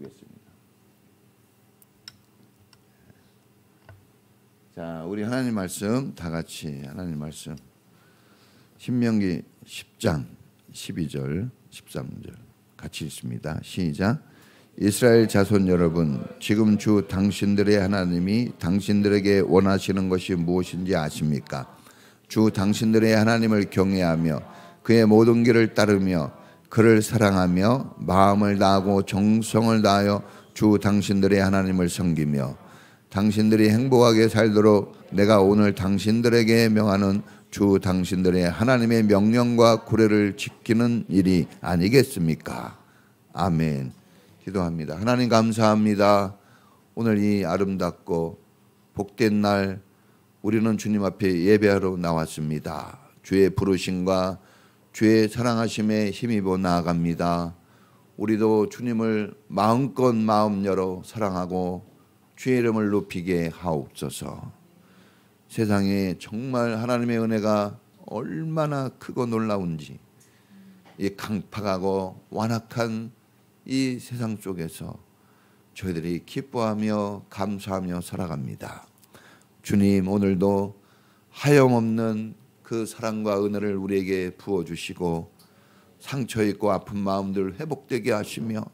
보겠습니다. 자, 우리 하나님 말씀 다 같이 하나님 말씀 신명기 10장 12절 13절 같이 읽습니다. 시작. 이스라엘 자손 여러분, 지금 주 당신들의 하나님이 당신들에게 원하시는 것이 무엇인지 아십니까? 주 당신들의 하나님을 경외하며 그의 모든 길을 따르며 그를 사랑하며 마음을 다하고 정성을 다하여 주 당신들의 하나님을 섬기며 당신들이 행복하게 살도록 내가 오늘 당신들에게 명하는 주 당신들의 하나님의 명령과 규례를 지키는 일이 아니겠습니까? 아멘. 기도합니다. 하나님 감사합니다. 오늘 이 아름답고 복된 날 우리는 주님 앞에 예배하러 나왔습니다. 주의 부르심과 주의 사랑하심에 힘입어 나아갑니다. 우리도 주님을 마음껏 마음 열어 사랑하고 주의 이름을 높이게 하옵소서. 세상에 정말 하나님의 은혜가 얼마나 크고 놀라운지, 이 강팍하고 완악한 이 세상 속에서 저희들이 기뻐하며 감사하며 살아갑니다. 주님, 오늘도 하염없는 그 사랑과 은혜를 우리에게 부어주시고 상처 있고 아픈 마음들 회복되게 하시며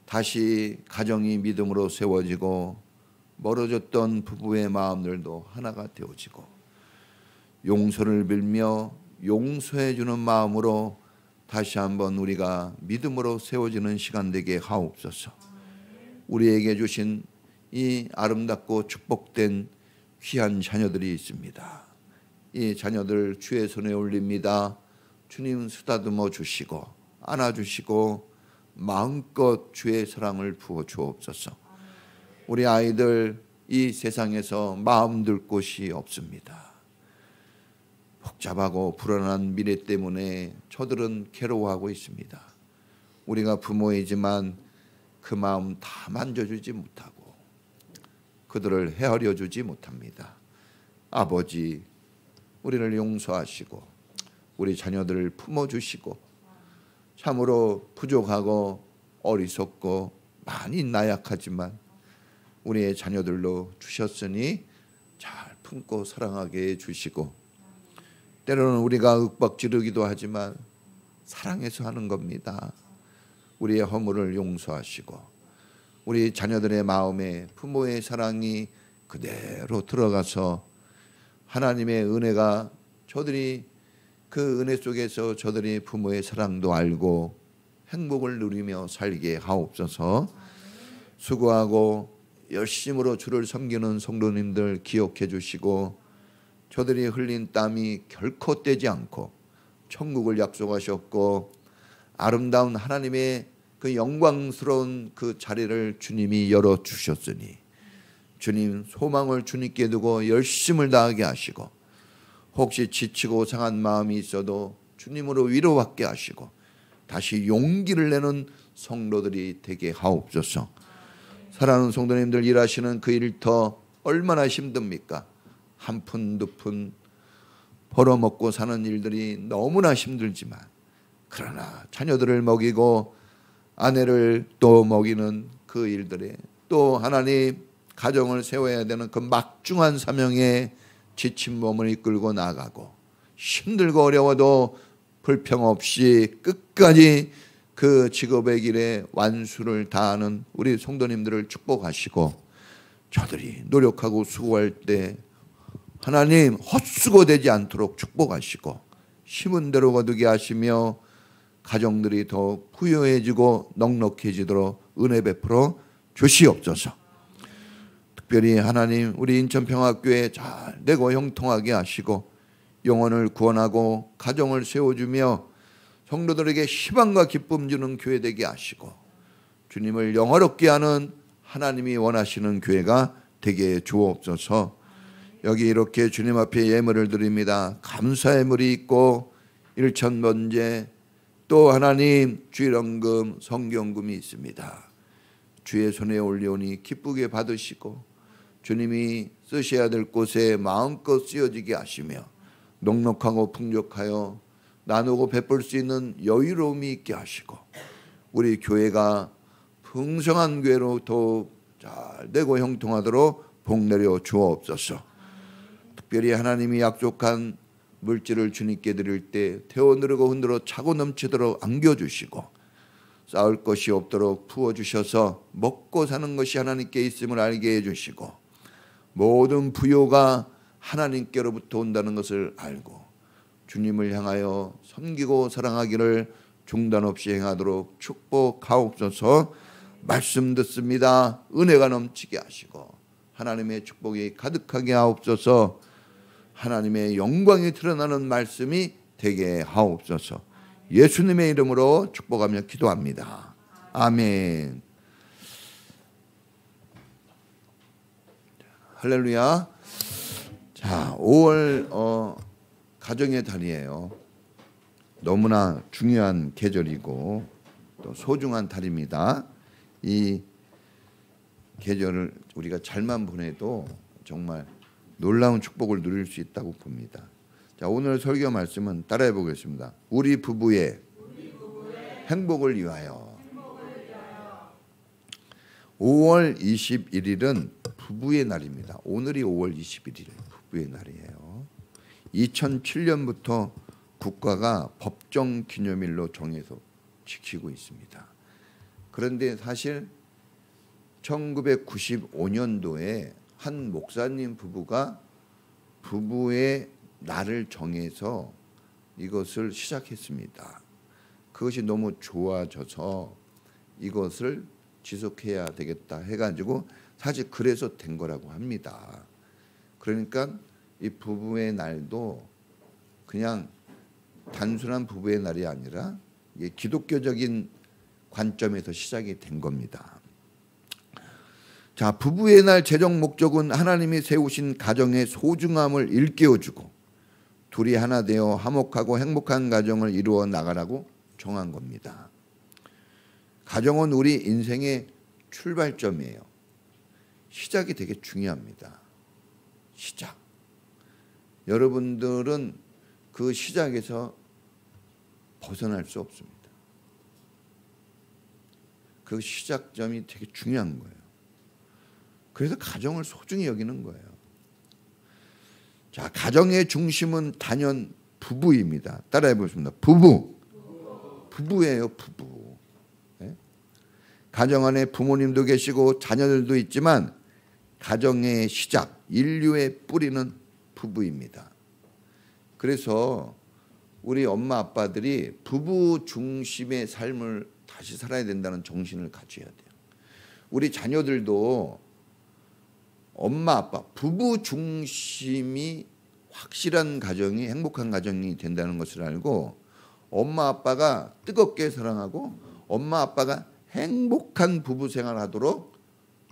다시 가정이 믿음으로 세워지고 멀어졌던 부부의 마음들도 하나가 되어지고 용서를 빌며 용서해 주는 마음으로 다시 한번 우리가 믿음으로 세워지는 시간 되게 하옵소서. 우리에게 주신 이 아름답고 축복된 귀한 자녀들이 있습니다. 이 자녀들 주의 손에 올립니다. 주님 쓰다듬어 주시고 안아주시고 마음껏 주의 사랑을 부어 주옵소서. 우리 아이들 이 세상에서 마음 둘 곳이 없습니다. 복잡하고 불안한 미래 때문에 저들은 괴로워하고 있습니다. 우리가 부모이지만 그 마음 다 만져주지 못하고 그들을 헤아려 주지 못합니다. 아버지, 우리를 용서하시고 우리 자녀들을 품어주시고 참으로 부족하고 어리석고 많이 나약하지만 우리의 자녀들로 주셨으니 잘 품고 사랑하게 해주시고 때로는 우리가 윽박지르기도 하지만 사랑해서 하는 겁니다. 우리의 허물을 용서하시고 우리 자녀들의 마음에 부모의 사랑이 그대로 들어가서 하나님의 은혜가 저들이 그 은혜 속에서 저들이 부모의 사랑도 알고 행복을 누리며 살게 하옵소서. 수고하고 열심으로 주를 섬기는 성도님들 기억해 주시고 저들이 흘린 땀이 결코 떼지 않고 천국을 약속하셨고 아름다운 하나님의 그 영광스러운 그 자리를 주님이 열어주셨으니 주님 소망을 주님께 두고 열심을 다하게 하시고 혹시 지치고 상한 마음이 있어도 주님으로 위로받게 하시고 다시 용기를 내는 성도들이 되게 하옵소서. 사랑하는 성도님들, 일하시는 그 일터 얼마나 힘듭니까? 한 푼 두 푼 벌어먹고 사는 일들이 너무나 힘들지만 그러나 자녀들을 먹이고 아내를 또 먹이는 그 일들에 또 하나님 가정을 세워야 되는 그 막중한 사명에 지친 몸을 이끌고 나가고 힘들고 어려워도 불평 없이 끝까지 그 직업의 길에 완수를 다하는 우리 성도님들을 축복하시고 저들이 노력하고 수고할 때 하나님 헛수고되지 않도록 축복하시고 힘은 대로 거두게 하시며 가정들이 더 부유해지고 넉넉해지도록 은혜 베풀어 주시옵소서. 특별히 하나님 우리 인천평화교회 잘 되고 형통하게 하시고 영혼을 구원하고 가정을 세워주며 성도들에게 희망과 기쁨 주는 교회 되게 하시고 주님을 영화롭게 하는 하나님이 원하시는 교회가 되게 주옵소서. 여기 이렇게 주님 앞에 예물을 드립니다. 감사 예물이 있고 일천번제 또 하나님 주일헌금 성경금이 있습니다. 주의 손에 올려오니 기쁘게 받으시고 주님이 쓰셔야 될 곳에 마음껏 쓰여지게 하시며 넉넉하고 풍족하여 나누고 베풀 수 있는 여유로움이 있게 하시고 우리 교회가 풍성한 교회로 더 잘 되고 형통하도록 복 내려 주옵소서. 특별히 하나님이 약속한 물질을 주님께 드릴 때 태워 누르고 흔들어 차고 넘치도록 안겨주시고 쌓을 것이 없도록 부어주셔서 먹고 사는 것이 하나님께 있음을 알게 해주시고 모든 부요가 하나님께로부터 온다는 것을 알고 주님을 향하여 섬기고 사랑하기를 중단 없이 행하도록 축복하옵소서. 말씀 듣습니다. 은혜가 넘치게 하시고 하나님의 축복이 가득하게 하옵소서. 하나님의 영광이 드러나는 말씀이 되게 하옵소서. 예수님의 이름으로 축복하며 기도합니다. 아멘. 할렐루야. 자, 5월 가정의 달이에요. 너무나 중요한 계절이고 또 소중한 달입니다. 이 계절을 우리가 잘만 보내도 정말 놀라운 축복을 누릴 수 있다고 봅니다. 자, 오늘 설교 말씀은 따라해 보겠습니다. 우리 부부의 행복을 위하여. 5월 21일은 부부의 날입니다. 오늘이 5월 21일 부부의 날이에요. 2007년부터 국가가 법정 기념일로 정해서 지키고 있습니다. 그런데 사실 1995년도에 한 목사님 부부가 부부의 날을 정해서 이것을 시작했습니다. 그것이 너무 좋아져서 이것을 지속해야 되겠다 해가지고 사실 그래서 된 거라고 합니다. 그러니까 이 부부의 날도 그냥 단순한 부부의 날이 아니라 이게 기독교적인 관점에서 시작이 된 겁니다. 자, 부부의 날 제정 목적은 하나님이 세우신 가정의 소중함을 일깨워주고 둘이 하나 되어 화목하고 행복한 가정을 이루어 나가라고 정한 겁니다. 가정은 우리 인생의 출발점이에요. 시작이 되게 중요합니다. 시작. 여러분들은 그 시작에서 벗어날 수 없습니다. 그 시작점이 되게 중요한 거예요. 그래서 가정을 소중히 여기는 거예요. 자, 가정의 중심은 단연 부부입니다. 따라해 보겠습니다. 부부. 부부예요, 부부. 네? 가정 안에 부모님도 계시고 자녀들도 있지만 가정의 시작, 인류의 뿌리는 부부입니다. 그래서 우리 엄마 아빠들이 부부 중심의 삶을 다시 살아야 된다는 정신을 가져야 돼요. 우리 자녀들도 엄마 아빠 부부 중심이 확실한 가정이 행복한 가정이 된다는 것을 알고 엄마 아빠가 뜨겁게 사랑하고 엄마 아빠가 행복한 부부 생활하도록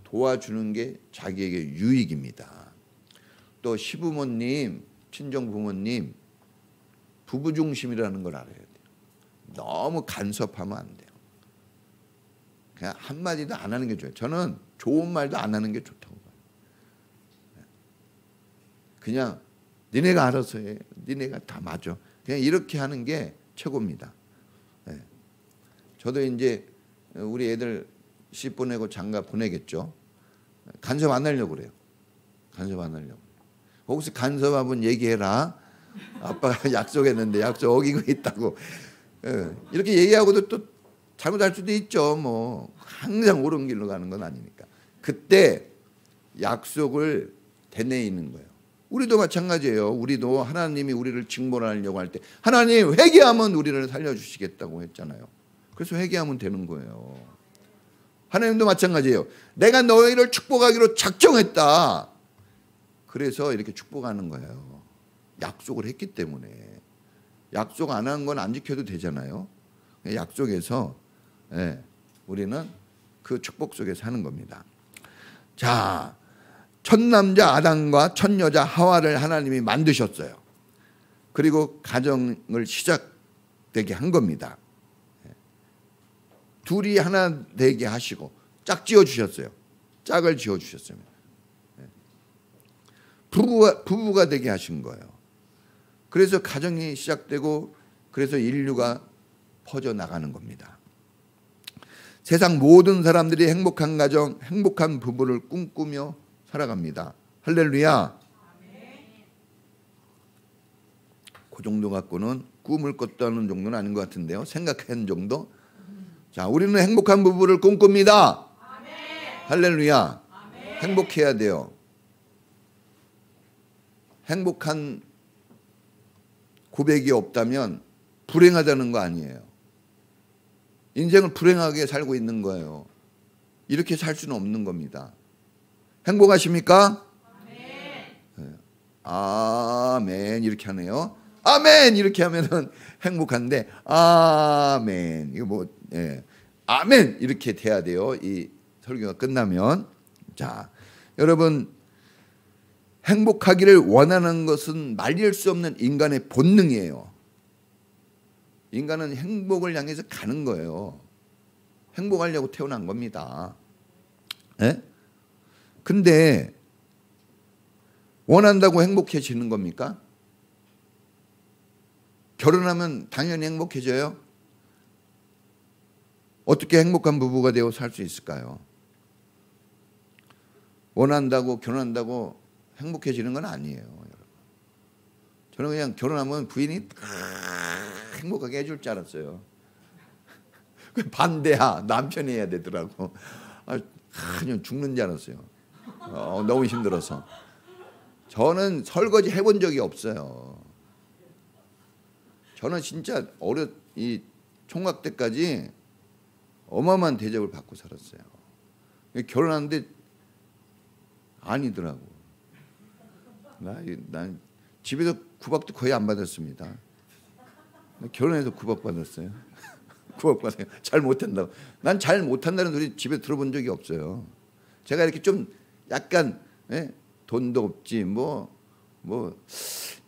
도와주는 게 자기에게 유익입니다. 또 시부모님, 친정 부모님 부부 중심이라는 걸 알아야 돼요. 너무 간섭하면 안 돼요. 그냥 한마디도 안 하는 게 좋아요. 저는 좋은 말도 안 하는 게 좋다고 봐요. 그냥 니네가 알아서 해. 니네가 다 맞아. 그냥 이렇게 하는 게 최고입니다. 네. 저도 이제 우리 애들 시 보내고 장가 보내겠죠. 간섭 안 하려고 그래요. 간섭 안 하려고. 혹시 간섭하면 얘기해라. 아빠가 약속했는데 약속 어기고 있다고. 이렇게 얘기하고도 또 잘못할 수도 있죠. 뭐 항상 옳은 길로 가는 건 아니니까. 그때 약속을 되뇌이는 거예요. 우리도 마찬가지예요. 우리도 하나님이 우리를 징벌하려고 할 때 하나님 회개하면 우리를 살려주시겠다고 했잖아요. 그래서 회개하면 되는 거예요. 하나님도 마찬가지예요. 내가 너희를 축복하기로 작정했다. 그래서 이렇게 축복하는 거예요. 약속을 했기 때문에. 약속 안 한 건 안 지켜도 되잖아요. 약속해서 우리는 그 축복 속에 사는 겁니다. 자, 첫 남자 아담과 첫 여자 하와를 하나님이 만드셨어요. 그리고 가정을 시작되게 한 겁니다. 둘이 하나 되게 하시고 짝 지어주셨어요. 짝을 지어주셨어요. 부부가 되게 하신 거예요. 그래서 가정이 시작되고 그래서 인류가 퍼져나가는 겁니다. 세상 모든 사람들이 행복한 가정, 행복한 부부를 꿈꾸며 살아갑니다. 할렐루야. 그 정도 갖고는 꿈을 꿨다는 정도는 아닌 것 같은데요. 생각한 정도. 자, 우리는 행복한 부부를 꿈꿉니다. 할렐루야. 행복해야 돼요. 행복한 고백이 없다면 불행하다는 거 아니에요. 인생을 불행하게 살고 있는 거예요. 이렇게 살 수는 없는 겁니다. 행복하십니까? 아멘. 아멘 이렇게 하네요. 아멘 이렇게 하면은 행복한데 아멘 이거 뭐 아멘 이렇게 돼야 돼요. 이 설교가 끝나면. 자, 여러분 행복하기를 원하는 것은 말릴 수 없는 인간의 본능이에요. 인간은 행복을 향해서 가는 거예요. 행복하려고 태어난 겁니다. 근데 원한다고 행복해지는 겁니까? 결혼하면 당연히 행복해져요? 어떻게 행복한 부부가 되어 살 수 있을까요? 원한다고 결혼한다고 행복해지는 건 아니에요. 여러분. 저는 그냥 결혼하면 부인이 행복하게 해줄 줄 알았어요. 반대야. 남편이 해야 되더라고. 그냥 죽는 줄 알았어요. 너무 힘들어서. 저는 설거지 해본 적이 없어요. 저는 진짜 이 총각 때까지 어마어마한 대접을 받고 살았어요. 결혼하는데 아니더라고. 난 집에서 구박도 거의 안 받았습니다. 결혼해서 구박 받았어요. 구박 받아요. 잘 못한다고. 난 잘 못한다는 소리 집에 들어본 적이 없어요. 제가 이렇게 좀 약간 돈도 없지 뭐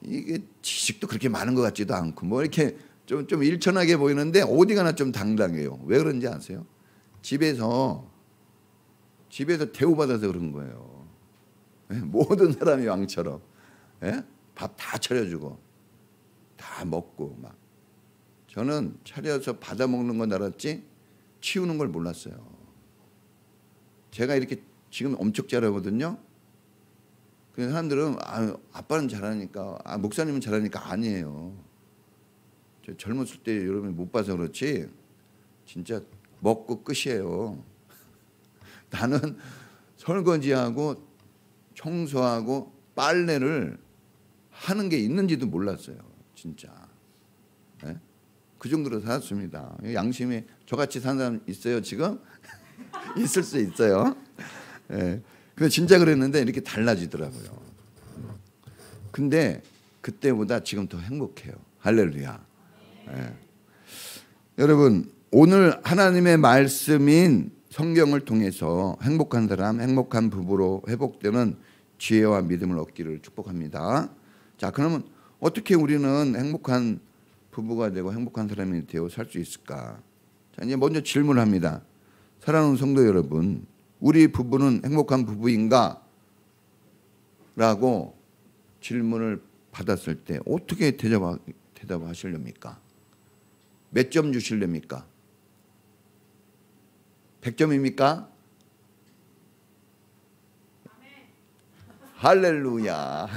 이게 지식도 그렇게 많은 것 같지도 않고 뭐 이렇게 좀 일천하게 보이는데 어디 가나 좀 당당해요. 왜 그런지 아세요? 집에서 대우받아서 그런 거예요. 모든 사람이 왕처럼 밥 다 차려주고 다 먹고 막. 저는 차려서 받아 먹는 건 알았지 치우는 걸 몰랐어요. 제가 이렇게 지금 엄청 잘하거든요. 그 사람들은 아빠는 잘하니까 목사님은 잘하니까 아니에요. 저 젊었을 때 여러분이 못 봐서 그렇지 진짜 먹고 끝이에요. 나는 설거지하고 청소하고 빨래를 하는 게 있는지도 몰랐어요. 진짜. 그 정도로 살았습니다. 양심이 저같이 사는 사람 있어요 지금? 있을 수 있어요. 근데 진짜 그랬는데 이렇게 달라지더라고요. 근데 그때보다 지금 더 행복해요. 할렐루야. 여러분 오늘 하나님의 말씀인 성경을 통해서 행복한 사람, 행복한 부부로 회복되는 지혜와 믿음을 얻기를 축복합니다. 자, 그러면 어떻게 우리는 행복한 부부가 되고 행복한 사람이 되어 살 수 있을까? 자, 이제 먼저 질문합니다. 사랑하는 성도 여러분, 우리 부부는 행복한 부부인가? 라고 질문을 받았을 때 어떻게 대답하시렵니까? 몇 점 주시렵니까? 100점입니까? 할렐루야.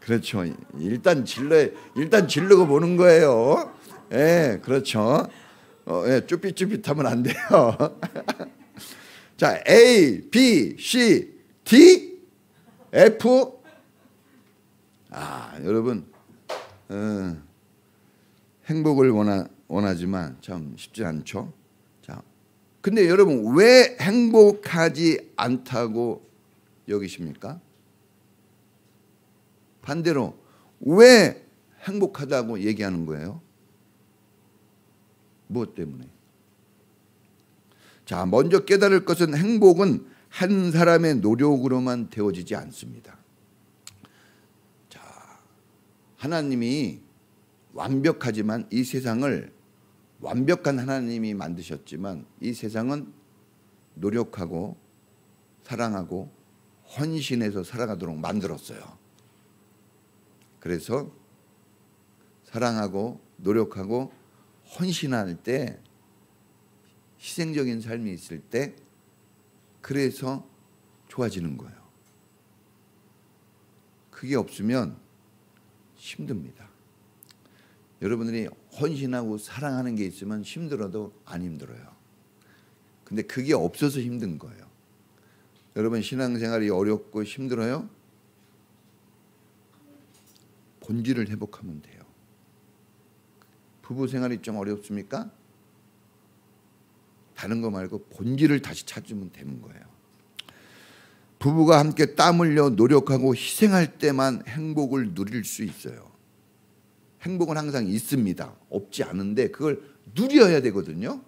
그렇죠. 일단 질르고 보는 거예요. 그렇죠. 쭈삣쭈삣하면 안 돼요. 자, A, B, C, D, F. 여러분 행복을 원하지만 참 쉽지 않죠. 자, 근데 여러분 왜 행복하지 않다고 여기십니까? 반대로 왜 행복하다고 얘기하는 거예요? 무엇 때문에? 자, 먼저 깨달을 것은 행복은 한 사람의 노력으로만 되어지지 않습니다. 자, 하나님이 완벽하지만 이 세상을 완벽한 하나님이 만드셨지만 이 세상은 노력하고 사랑하고 헌신해서 살아가도록 만들었어요. 그래서 사랑하고 노력하고 헌신할 때 희생적인 삶이 있을 때 그래서 좋아지는 거예요. 그게 없으면 힘듭니다. 여러분들이 헌신하고 사랑하는 게 있으면 힘들어도 안 힘들어요. 근데 그게 없어서 힘든 거예요. 여러분 신앙생활이 어렵고 힘들어요? 본질을 회복하면 돼요. 부부 생활이 좀 어렵습니까? 다른 거 말고 본질을 다시 찾으면 되는 거예요. 부부가 함께 땀 흘려 노력하고 희생할 때만 행복을 누릴 수 있어요. 행복은 항상 있습니다. 없지 않은데 그걸 누려야 되거든요.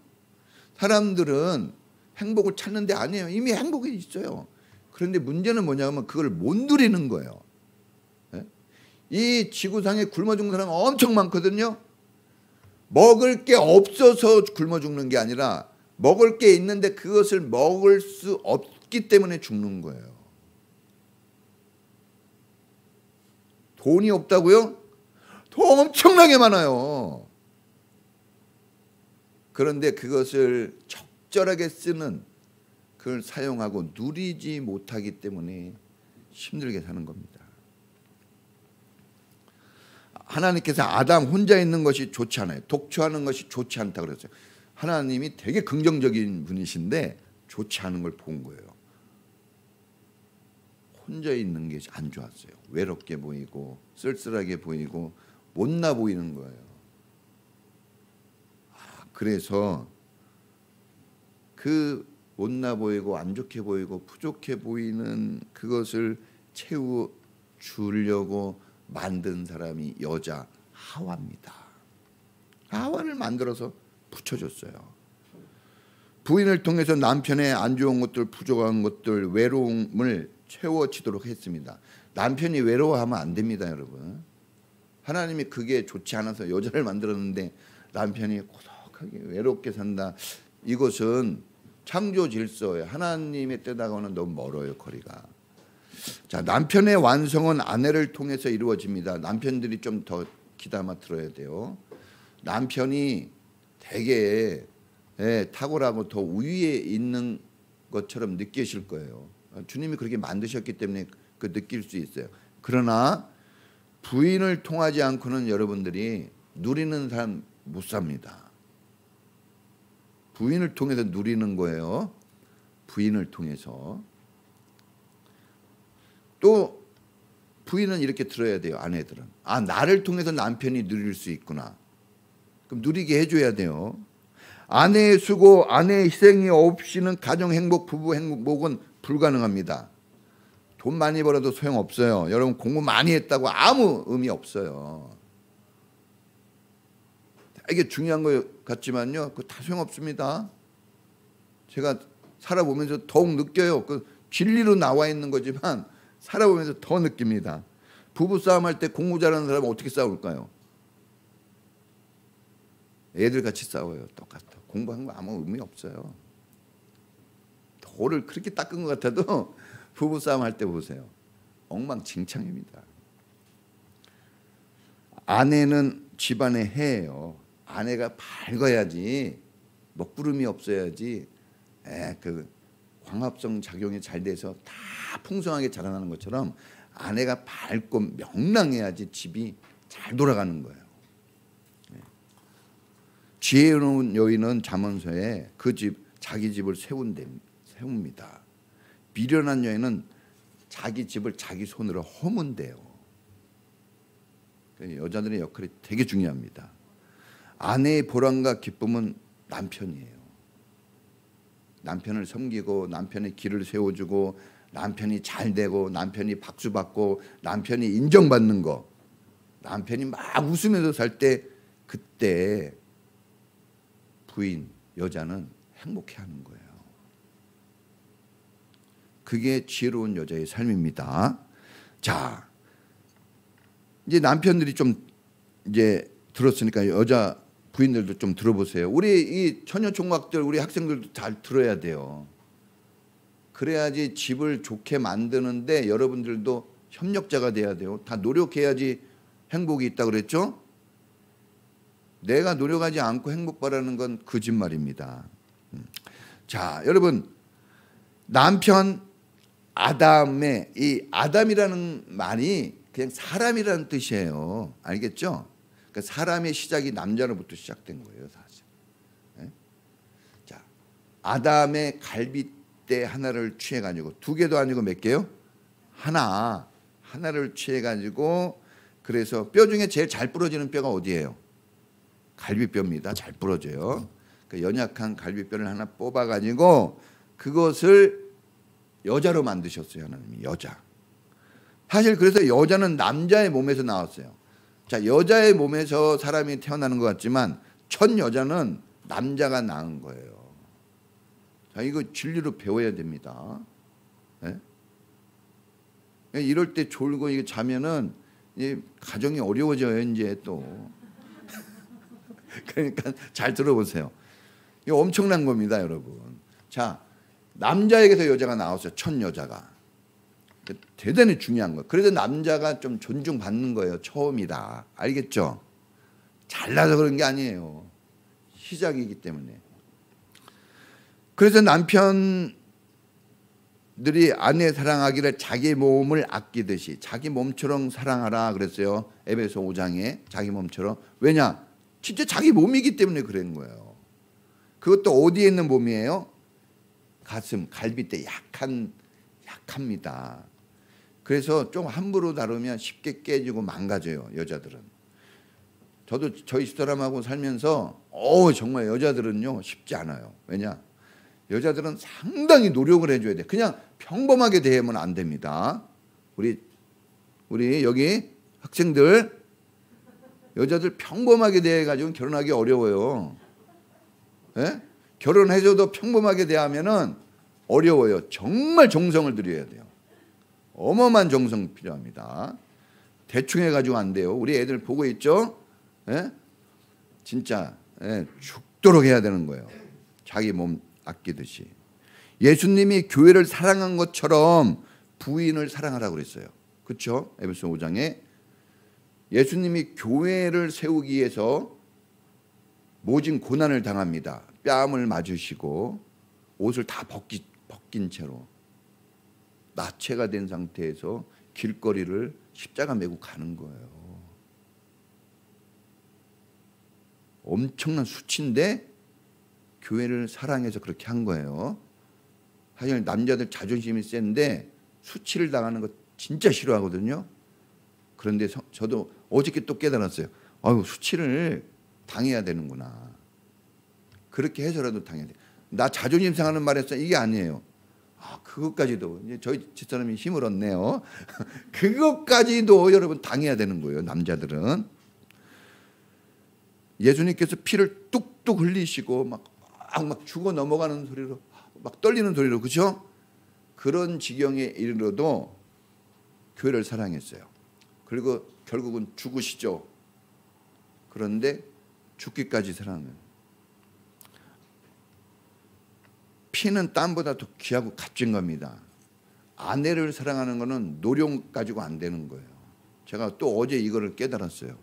사람들은 행복을 찾는데 아니에요. 이미 행복이 있어요. 그런데 문제는 뭐냐면 그걸 못 누리는 거예요. 이 지구상에 굶어 죽는 사람 엄청 많거든요. 먹을 게 없어서 굶어 죽는 게 아니라 먹을 게 있는데 그것을 먹을 수 없기 때문에 죽는 거예요. 돈이 없다고요? 돈 엄청나게 많아요. 그런데 그것을 적절하게 쓰는, 그걸 사용하고 누리지 못하기 때문에 힘들게 사는 겁니다. 하나님께서 아담 혼자 있는 것이 좋지 않아요. 독처하는 것이 좋지 않다고 그랬어요. 하나님이 되게 긍정적인 분이신데 좋지 않은 걸 본 거예요. 혼자 있는 게 안 좋았어요. 외롭게 보이고 쓸쓸하게 보이고 못나 보이는 거예요. 그래서 그 못나 보이고 안 좋게 보이고 부족해 보이는 그것을 채워주려고 만든 사람이 여자 하와입니다. 하와를 만들어서 붙여줬어요. 부인을 통해서 남편의 안 좋은 것들, 부족한 것들, 외로움을 채워지도록 했습니다. 남편이 외로워하면 안 됩니다, 여러분. 하나님이 그게 좋지 않아서 여자를 만들었는데 남편이 고독하게 외롭게 산다. 이것은 창조 질서예요. 하나님의 뜻하고는 너무 멀어요, 거리가. 자, 남편의 완성은 아내를 통해서 이루어집니다. 남편들이 좀 더 귀담아 들어야 돼요. 남편이 되게 탁월하고 더 우위에 있는 것처럼 느끼실 거예요. 주님이 그렇게 만드셨기 때문에 그 느낄 수 있어요. 그러나 부인을 통하지 않고는 여러분들이 누리는 삶 못 삽니다. 부인을 통해서 누리는 거예요. 부인을 통해서. 또 부인은 이렇게 들어야 돼요. 아내들은. 아, 나를 통해서 남편이 누릴 수 있구나. 그럼 누리게 해줘야 돼요. 아내의 수고, 아내의 희생이 없이는 가정 행복, 부부 행복은 불가능합니다. 돈 많이 벌어도 소용없어요. 여러분 공부 많이 했다고 아무 의미 없어요. 되게 중요한 것 같지만요. 그거 다 소용없습니다. 제가 살아보면서 더욱 느껴요. 그 진리로 나와 있는 거지만 살아보면서 더 느낍니다. 부부싸움 할 때 공부 잘하는 사람은 어떻게 싸울까요? 애들같이 싸워요. 똑같아. 공부한 거 아무 의미 없어요. 돌을 그렇게 닦은 것 같아도 부부싸움 할 때 보세요. 엉망진창입니다. 아내는 집안의 해예요. 아내가 밝아야지, 먹구름이 없어야지 그 광합성 작용이 잘 돼서 다 풍성하게 자라나는 것처럼 아내가 밝고 명랑해야지 집이 잘 돌아가는 거예요. 지혜로운 여인은 잠언서에 그 집, 자기 집을 세웁니다. 미련한 여인은 자기 집을 자기 손으로 허문대요. 여자들의 역할이 되게 중요합니다. 아내의 보람과 기쁨은 남편이에요. 남편을 섬기고 남편의 길을 세워주고 남편이 잘 되고 남편이 박수 받고 남편이 인정받는 거, 남편이 막 웃으면서 살 때 그때 부인, 여자는 행복해하는 거예요. 그게 지혜로운 여자의 삶입니다. 자, 이제 남편들이 좀 이제 들었으니까 여자 부인들도 좀 들어보세요. 우리 이 처녀 총각들, 우리 학생들도 잘 들어야 돼요. 그래야지 집을 좋게 만드는데 여러분들도 협력자가 돼야 돼요. 다 노력해야지 행복이 있다고 그랬죠? 내가 노력하지 않고 행복 바라는 건 거짓말입니다. 자, 여러분, 남편 아담의 이 아담이라는 말이 그냥 사람이라는 뜻이에요. 알겠죠? 그러니까 사람의 시작이 남자로부터 시작된 거예요, 사실. 네? 자, 아담의 갈빗대 하나를 취해 가지고, 두 개도 아니고 몇 개요? 하나를 취해 가지고, 그래서 뼈 중에 제일 잘 부러지는 뼈가 어디예요? 갈비뼈입니다. 잘 부러져요. 그 연약한 갈비뼈를 하나 뽑아 가지고 그것을 여자로 만드셨어요, 하나님이. 여자. 사실 그래서 여자는 남자의 몸에서 나왔어요. 자, 여자의 몸에서 사람이 태어나는 것 같지만 첫 여자는 남자가 낳은 거예요. 자, 이거 진리로 배워야 됩니다. 네? 이럴 때 졸고 이게 자면은 이제 가정이 어려워져요, 이제 또. 그러니까 잘 들어보세요. 이거 엄청난 겁니다, 여러분. 자, 남자에게서 여자가 나왔어요. 첫 여자가. 대단히 중요한 거예요. 그래서 남자가 좀 존중받는 거예요. 처음이다. 알겠죠? 잘나서 그런 게 아니에요. 시작이기 때문에. 그래서 남편들이 아내 사랑하기를 자기 몸을 아끼듯이 자기 몸처럼 사랑하라 그랬어요. 에베소 5장에 자기 몸처럼. 왜냐? 진짜 자기 몸이기 때문에 그런 거예요. 그것도 어디에 있는 몸이에요? 가슴, 갈비뼈 약합니다. 그래서 좀 함부로 다루면 쉽게 깨지고 망가져요, 여자들은. 저도 저희 집사람하고 살면서 정말 여자들은요 쉽지 않아요. 왜냐? 여자들은 상당히 노력을 해줘야 돼. 그냥 평범하게 대하면 안 됩니다. 우리 여기 학생들, 여자들 평범하게 대해가지고 결혼하기 어려워요. 예? 결혼해줘도 평범하게 대하면은 어려워요. 정말 정성을 들여야 돼요. 어마어마한 정성 필요합니다. 대충 해가지고 안 돼요. 우리 애들 보고 있죠? 예? 진짜 죽도록 해야 되는 거예요. 자기 몸 아끼듯이. 예수님이 교회를 사랑한 것처럼 부인을 사랑하라고 그랬어요. 그렇죠? 에베소 5장에 예수님이 교회를 세우기 위해서 모진 고난을 당합니다. 뺨을 맞으시고 옷을 다 벗긴 채로 나체가 된 상태에서 길거리를 십자가 메고 가는 거예요. 엄청난 수치인데 교회를 사랑해서 그렇게 한 거예요. 사실 남자들 자존심이 센데 수치를 당하는 거 진짜 싫어하거든요. 그런데 저도 어저께 또 깨달았어요. 수치를 당해야 되는구나. 그렇게 해서라도 당해야 돼. 나 자존심 상하는 말했어. 이게 아니에요. 그것까지도 이제 저희 집사람이 힘을 얻네요. 그것까지도 여러분 당해야 되는 거예요. 남자들은. 예수님께서 피를 뚝뚝 흘리시고 막 죽어 넘어가는 소리로 막 떨리는 소리로, 그렇죠? 그런 지경에 이르러도 교회를 사랑했어요. 그리고 결국은 죽으시죠. 그런데 죽기까지 사랑해요. 피는 땀보다 더 귀하고 값진 겁니다. 아내를 사랑하는 거는 노력 가지고 안 되는 거예요. 제가 또 어제 이거를 깨달았어요.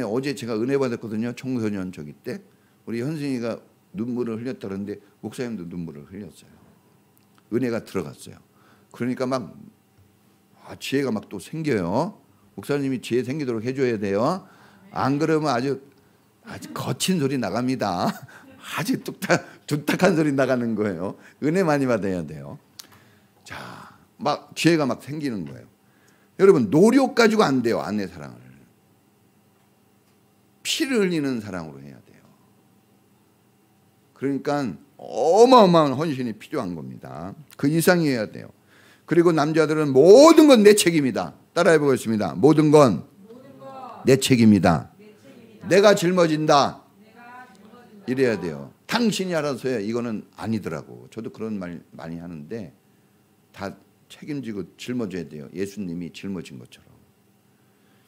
어제 제가 은혜 받았거든요. 청소년 저기 때. 우리 현승이가 눈물을 흘렸다 그러는데 목사님도 눈물을 흘렸어요. 은혜가 들어갔어요. 그러니까 막 지혜가 막 또 생겨요. 목사님이 지혜 생기도록 해줘야 돼요. 안 그러면 아주 거친 소리 나갑니다. 아주 뚝딱한 소리 나가는 거예요. 은혜 많이 받아야 돼요. 자, 막 지혜가 막 생기는 거예요. 여러분, 노력 가지고 안 돼요. 아내 사랑을. 피를 흘리는 사랑으로 해야 돼요. 그러니까 어마어마한 헌신이 필요한 겁니다. 그 이상이어야 돼요. 그리고 남자들은 모든 건 내 책임이다. 따라해 보겠습니다. 모든 건 내 책임이다. 내가 짊어진다. 이래야 돼요. 당신이 알아서 해. 이거는 아니더라고. 저도 그런 말 많이 하는데 다 책임지고 짊어져야 돼요. 예수님이 짊어진 것처럼.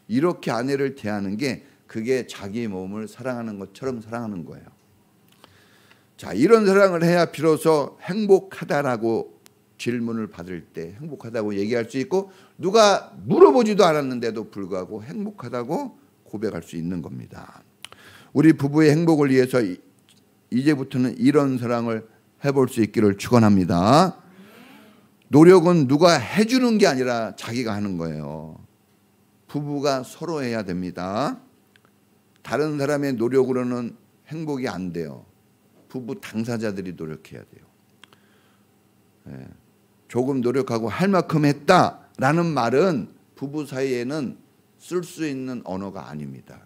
이렇게 아내를 대하는 게 그게 자기 몸을 사랑하는 것처럼 사랑하는 거예요. 자, 이런 사랑을 해야 비로소 행복하다라고 질문을 받을 때 행복하다고 얘기할 수 있고, 누가 물어보지도 않았는데도 불구하고 행복하다고 고백할 수 있는 겁니다. 우리 부부의 행복을 위해서 이제부터는 이런 사랑을 해볼 수 있기를 축원합니다. 노력은 누가 해주는 게 아니라 자기가 하는 거예요. 부부가 서로 해야 됩니다. 다른 사람의 노력으로는 행복이 안 돼요. 부부 당사자들이 노력해야 돼요. 예. 조금 노력하고 할 만큼 했다라는 말은 부부 사이에는 쓸 수 있는 언어가 아닙니다.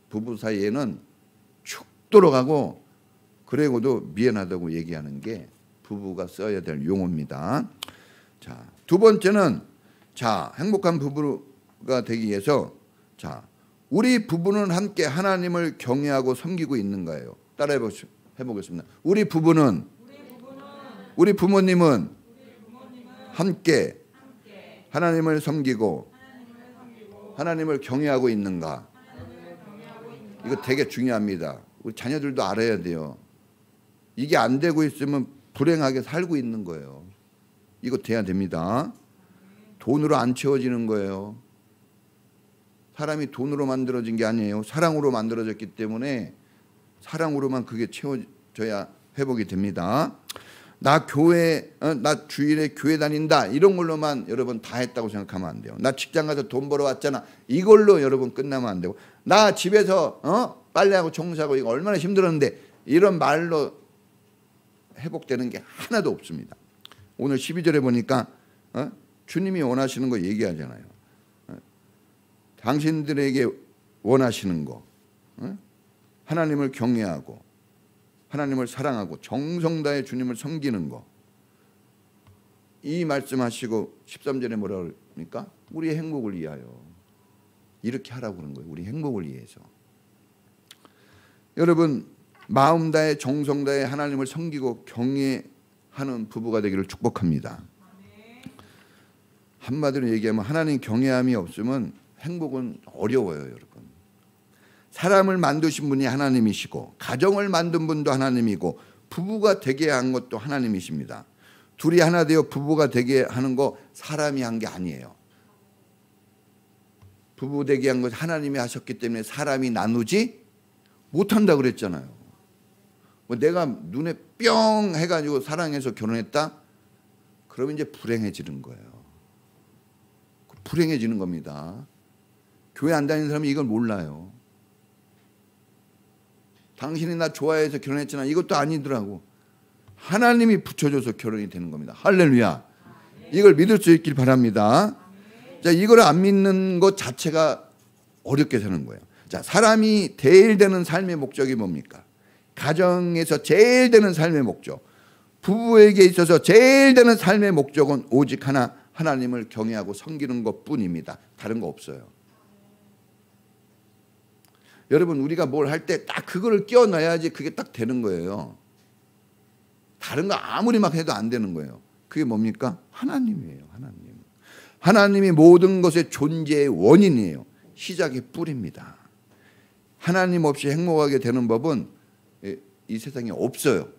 부부 사이에는 축 돌아가고 그러고도 미안하다고 얘기하는 게 부부가 써야 될 용어입니다. 자, 두 번째는 행복한 부부가 되기 위해서 우리 부부는 함께 하나님을 경외하고 섬기고 있는 거예요. 따라해 보겠습니다. 우리 부부는 우리 부모님은 함께 하나님을 섬기고 하나님을 경외하고 있는가? 이거 되게 중요합니다. 우리 자녀들도 알아야 돼요. 이게 안 되고 있으면 불행하게 살고 있는 거예요. 이거 돼야 됩니다. 돈으로 안 채워지는 거예요. 사람이 돈으로 만들어진 게 아니에요. 사랑으로 만들어졌기 때문에 사랑으로만 그게 채워져야 회복이 됩니다. 나 주일에 교회 다닌다 이런 걸로만 여러분 다 했다고 생각하면 안 돼요. 나 직장 가서 돈 벌어 왔잖아 이걸로 여러분 끝나면 안 되고, 나 집에서 빨래하고 청소하고 이거 얼마나 힘들었는데 이런 말로 회복되는 게 하나도 없습니다. 오늘 12절에 보니까 주님이 원하시는 거 얘기하잖아요. 당신들에게 원하시는 거, 하나님을 경외하고 하나님을 사랑하고 정성 다해 주님을 섬기는 거, 이 말씀하시고 13절에 뭐라 그럽니까? 우리의 행복을 위하여. 이렇게 하라고 그러는 거예요. 우리 행복을 위해서. 여러분 마음 다해 정성 다해 하나님을 섬기고 경외하는 부부가 되기를 축복합니다. 한마디로 얘기하면 하나님 경외함이 없으면 행복은 어려워요. 여러분, 사람을 만드신 분이 하나님이시고 가정을 만든 분도 하나님이고 부부가 되게 한 것도 하나님이십니다. 둘이 하나 되어 부부가 되게 하는 거 사람이 한 게 아니에요. 부부 되게 한 것 하나님이 하셨기 때문에 사람이 나누지 못한다 그랬잖아요. 내가 눈에 뿅 해가지고 사랑해서 결혼했다? 그러면 이제 불행해지는 거예요. 불행해지는 겁니다. 교회 안 다니는 사람이 이걸 몰라요. 당신이 나 좋아해서 결혼했잖아. 이것도 아니더라고. 하나님이 붙여줘서 결혼이 되는 겁니다. 할렐루야. 이걸 믿을 수 있길 바랍니다. 자, 이걸 안 믿는 것 자체가 어렵게 사는 거예요. 자, 사람이 제일 되는 삶의 목적이 뭡니까? 가정에서 제일 되는 삶의 목적, 부부에게 있어서 제일 되는 삶의 목적은 오직 하나, 하나님을 경외하고 섬기는 것뿐입니다. 다른 거 없어요. 여러분, 우리가 뭘 할 때 딱 그거를 끼워 넣어야지 그게 딱 되는 거예요. 다른 거 아무리 막 해도 안 되는 거예요. 그게 뭡니까? 하나님이에요. 하나님. 하나님이 모든 것의 존재의 원인이에요. 시작의 뿌리입니다. 하나님 없이 행복하게 되는 법은 이 세상에 없어요.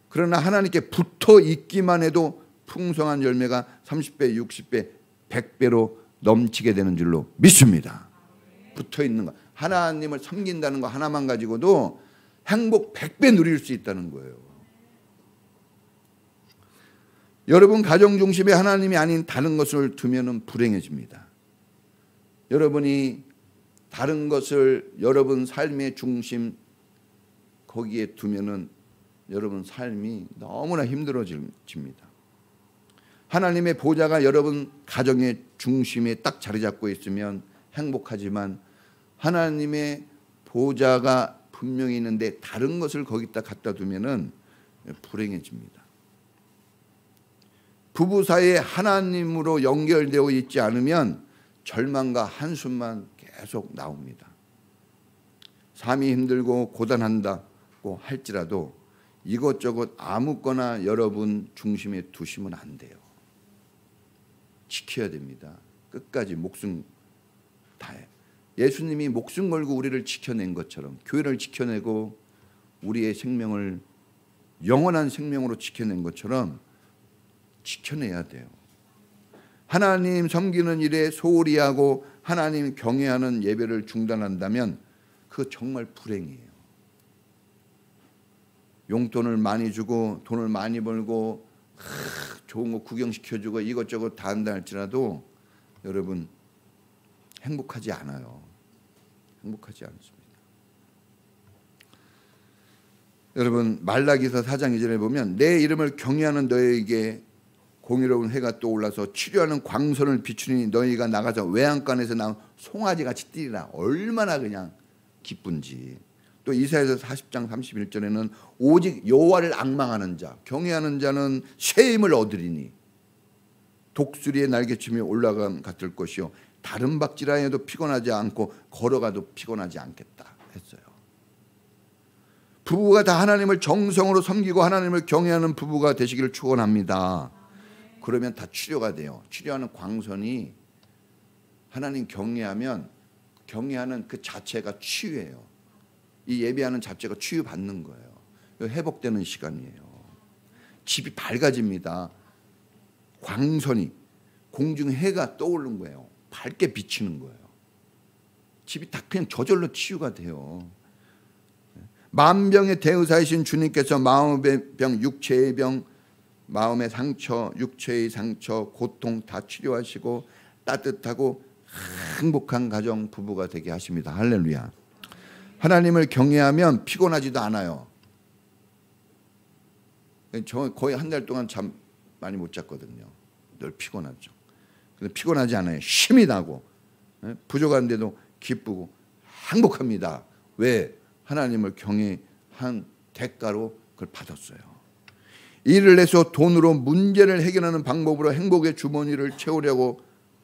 그러나 하나님께 붙어 있기만 해도 풍성한 열매가 30배, 60배, 100배로 넘치게 되는 줄로 믿습니다. 붙어 있는 거, 하나님을 섬긴다는 거 하나만 가지고도 행복 100배 누릴 수 있다는 거예요. 여러분 가정 중심에 하나님이 아닌 다른 것을 두면은 불행해집니다. 여러분이 다른 것을 여러분 삶의 중심 거기에 두면은 여러분 삶이 너무나 힘들어집니다. 하나님의 보좌가 여러분 가정의 중심에 딱 자리 잡고 있으면 행복하지만 하나님의 보좌가 분명히 있는데 다른 것을 거기다 갖다 두면은 불행해집니다. 부부 사이에 하나님으로 연결되어 있지 않으면 절망과 한숨만 계속 나옵니다. 삶이 힘들고 고단한다고 할지라도 이것저것 아무거나 여러분 중심에 두시면 안 돼요. 지켜야 됩니다. 끝까지 목숨 다해. 예수님이 목숨 걸고 우리를 지켜낸 것처럼 교회를 지켜내고 우리의 생명을 영원한 생명으로 지켜낸 것처럼 지켜내야 돼요. 하나님 섬기는 일에 소홀히 하고 하나님 경외하는 예배를 중단한다면 그거 정말 불행이에요. 용돈을 많이 주고 돈을 많이 벌고 좋은 거 구경시켜주고 이것저것 다 한다 할지라도 여러분 행복하지 않아요. 행복하지 않습니다. 여러분 말라기서 4장 2절에 보면 내 이름을 경외하는 너에게 공의로운 해가 떠올라서 치료하는 광선을 비추니 너희가 나가서 외양간에서 나온 송아지같이 뛰리라. 얼마나 그냥 기쁜지. 또 이사야서 40장 31절에는 오직 여호와를 앙망하는 자 경외하는 자는 새 힘을 얻으리니 독수리의 날개춤이 올라감 같을 것이요 다른 박질하여도 피곤하지 않고 걸어가도 피곤하지 않겠다 했어요. 부부가 다 하나님을 정성으로 섬기고 하나님을 경외하는 부부가 되시기를 축원합니다. 그러면 다 치료가 돼요. 치료하는 광선이 하나님 경외하면 경외하는 그 자체가 치유예요. 이 예배하는 자체가 치유받는 거예요. 회복되는 시간이에요. 집이 밝아집니다. 광선이 공중 해가 떠오르는 거예요. 밝게 비치는 거예요. 집이 다 그냥 저절로 치유가 돼요. 만병의 대의사이신 주님께서 마음의 병, 육체의 병, 마음의 상처, 육체의 상처, 고통 다 치료하시고 따뜻하고 행복한 가정 부부가 되게 하십니다. 할렐루야. 하나님을 경외하면 피곤하지도 않아요. 저 거의 한 달 동안 잠 많이 못 잤거든요. 늘 피곤하죠. 근데 피곤하지 않아요. 힘이 나고 부족한데도 기쁘고 행복합니다. 왜? 하나님을 경외한 대가로 그걸 받았어요. 일을 내서 돈으로 문제를 해결하는 방법으로 행복의 주머니를 채우려고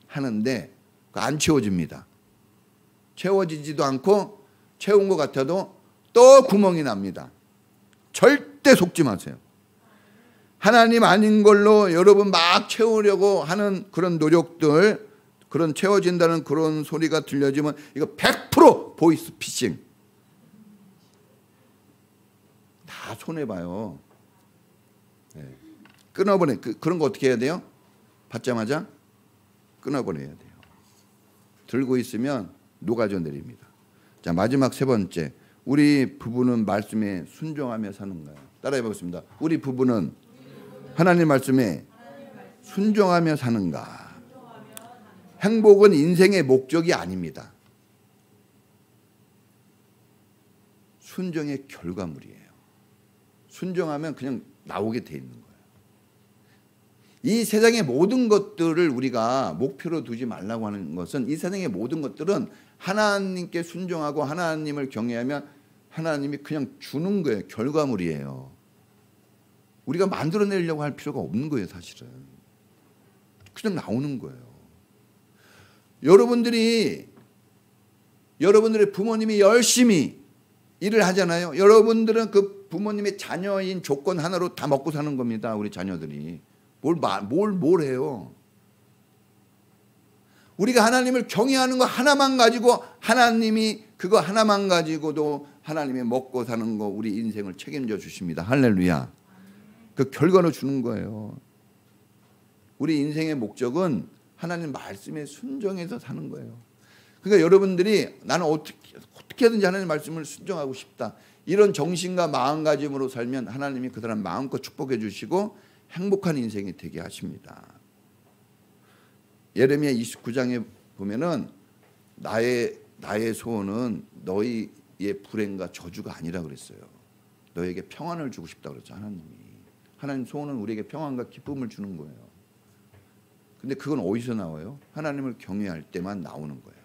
하는데 안 채워집니다. 채워지지도 않고 채운 것 같아도 또 구멍이 납니다. 절대 속지 마세요. 하나님 아닌 걸로 여러분 막 채우려고 하는 그런 노력들, 그런 채워진다는 그런 소리가 들려지면 이거 100% 보이스 피싱. 다 손해봐요. 네. 끊어버려. 그런 거 어떻게 해야 돼요? 받자마자 끊어버려야 돼요. 들고 있으면 녹아져 내립니다. 자, 마지막 세 번째. 우리 부부는 말씀에 순종하며 사는가요? 따라해 보겠습니다. 우리 부부는 하나님 말씀에 순종하며 사는가? 행복은 인생의 목적이 아닙니다. 순종의 결과물이에요. 순종하면 그냥 나오게 돼 있는 거예요. 이 세상의 모든 것들을 우리가 목표로 두지 말라고 하는 것은 이 세상의 모든 것들은 하나님께 순종하고 하나님을 경외하면 하나님이 그냥 주는 거예요. 결과물이에요. 우리가 만들어내려고 할 필요가 없는 거예요. 사실은. 그냥 나오는 거예요. 여러분들의 부모님이 열심히 일을 하잖아요. 여러분들은 그 부모님의 자녀인 조건 하나로 다 먹고 사는 겁니다. 우리 자녀들이. 뭘 해요. 우리가 하나님을 경외하는 거 하나만 가지고 하나님이 그거 하나만 가지고도 하나님이 먹고 사는 거 우리 인생을 책임져 주십니다. 할렐루야. 그 결과로 주는 거예요. 우리 인생의 목적은 하나님 말씀에 순종해서 사는 거예요. 그러니까 여러분들이 나는 어떻게든지 하나님 말씀을 순종하고 싶다. 이런 정신과 마음가짐으로 살면 하나님이 그 사람 마음껏 축복해 주시고 행복한 인생이 되게 하십니다. 예레미야 29장에 보면은 나의 소원은 너희의 불행과 저주가 아니라 그랬어요. 너에게 평안을 주고 싶다 그랬죠. 하나님 소원은 우리에게 평안과 기쁨을 주는 거예요. 근데 그건 어디서 나와요? 하나님을 경외할 때만 나오는 거예요.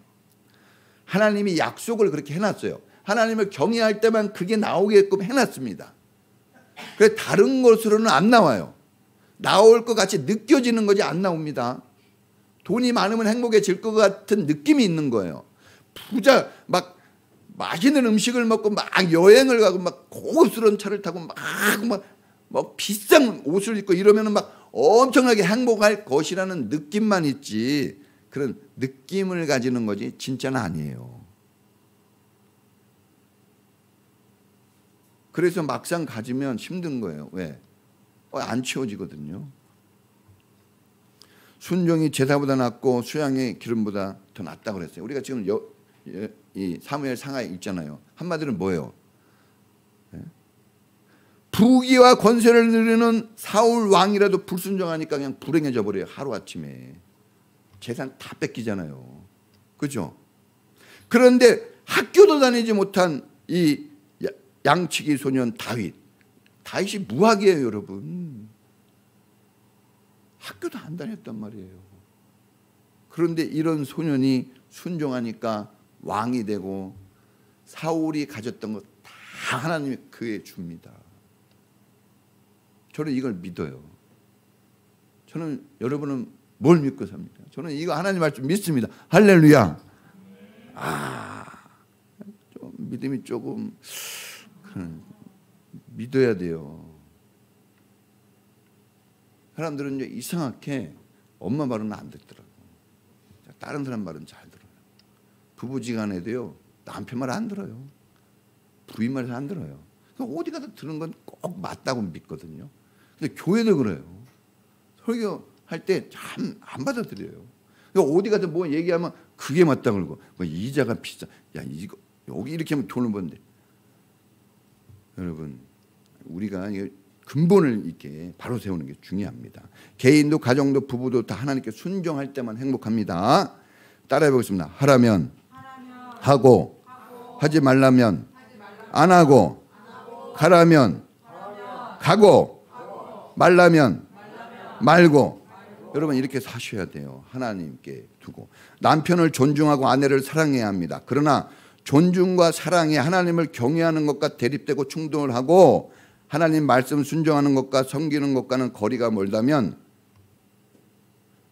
하나님이 약속을 그렇게 해놨어요. 하나님을 경외할 때만 그게 나오게끔 해놨습니다. 그래서 다른 것으로는 안 나와요. 나올 것 같이 느껴지는 거지 안 나옵니다. 돈이 많으면 행복해질 것 같은 느낌이 있는 거예요. 부자 막 맛있는 음식을 먹고 막 여행을 가고 막 고급스러운 차를 타고 막 비싼 옷을 입고 이러면은 막 엄청나게 행복할 것이라는 느낌만 있지 그런 느낌을 가지는 거지 진짜는 아니에요. 그래서 막상 가지면 힘든 거예요. 왜? 안 채워지거든요. 순종이 제사보다 낫고 수양의 기름보다 더 낫다고 그랬어요. 우리가 지금 이 사무엘 상하에 있잖아요. 한마디로 뭐예요? 부귀와 권세를 누리는 사울 왕이라도 불순종하니까 그냥 불행해져 버려요. 하루아침에. 재산 다 뺏기잖아요. 그죠? 그런데 학교도 다니지 못한 이 양치기 소년 다윗이 무학이에요, 여러분. 학교도 안 다녔단 말이에요. 그런데 이런 소년이 순종하니까 왕이 되고 사울이 가졌던 것 다 하나님이 그에 줍니다. 저는 이걸 믿어요. 저는 여러분은 뭘 믿고 삽니까? 저는 이거 하나님 말씀 믿습니다. 할렐루야. 좀 믿음이 조금 믿어야 돼요. 사람들은 이제 이상하게 엄마 말은 안 듣더라고. 다른 사람 말은 잘 들어요. 부부지간에도요 남편 말 안 들어요. 부인 말을 안 들어요. 어디 가서 들은 건 꼭 맞다고 믿거든요. 근데 교회도 그래요. 설교할 때 참 안 받아들여요. 어디 가서 뭐 얘기하면 그게 맞다 그러고 뭐 이자가 비싸. 야 이거 여기 이렇게 하면 돈을 버는데. 여러분 우리가 근본을 있게 바로 세우는 게 중요합니다. 개인도 가정도 부부도 다 하나님께 순종할 때만 행복합니다. 따라해 보겠습니다. 하라면 하고 하지 말라면 안 하고 가라면 가고 말라면 말고. 여러분 이렇게 사셔야 돼요. 하나님께 두고. 남편을 존중하고 아내를 사랑해야 합니다. 그러나 존중과 사랑이 하나님을 경외하는 것과 대립되고 충돌을 하고 하나님 말씀 순종하는 것과 섬기는 것과는 거리가 멀다면